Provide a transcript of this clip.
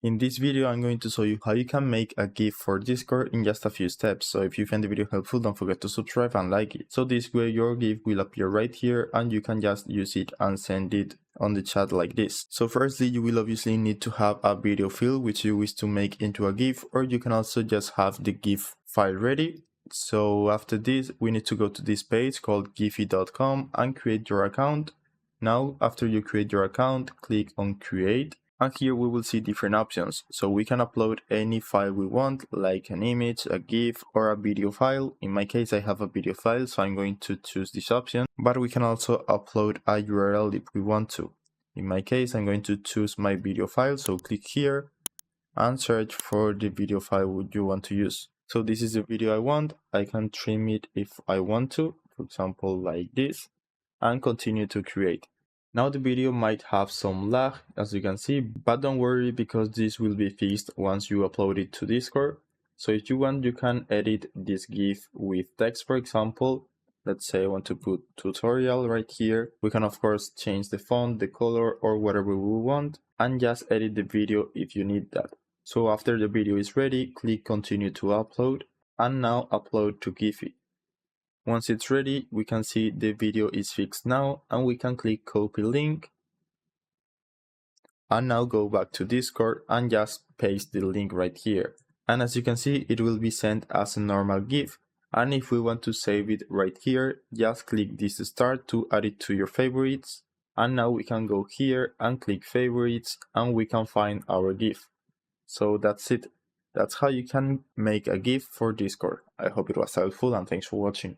In this video, I'm going to show you how you can make a GIF for Discord in just a few steps. So if you find the video helpful, don't forget to subscribe and like it. So this way your GIF will appear right here and you can just use it and send it on the chat like this. So firstly, you will obviously need to have a video file which you wish to make into a GIF, or you can also just have the GIF file ready. So after this, we need to go to this page called giphy.com and create your account. Now, after you create your account, click on create. And here we will see different options, so we can upload any file we want, like an image, a GIF, or a video file. In my case I have a video file, so I'm going to choose this option, but we can also upload a URL if we want to. In my case I'm going to choose my video file, so click here and search for the video file you want to use. So this is the video I want. I can trim it if I want to, for example like this, and continue to create. Now the video might have some lag, as you can see, but don't worry because this will be fixed once you upload it to Discord. So if you want, you can edit this GIF with text, for example. Let's say I want to put tutorial right here. We can of course change the font, the color, or whatever we want, and just edit the video if you need that. So after the video is ready, click continue to upload, and now upload to Giphy. Once it's ready, we can see the video is fixed now, and we can click copy link. And now go back to Discord and just paste the link right here. And as you can see, it will be sent as a normal GIF. And if we want to save it right here, just click this start to add it to your favorites. And now we can go here and click favorites, and we can find our GIF. So that's it. That's how you can make a GIF for Discord. I hope it was helpful and thanks for watching.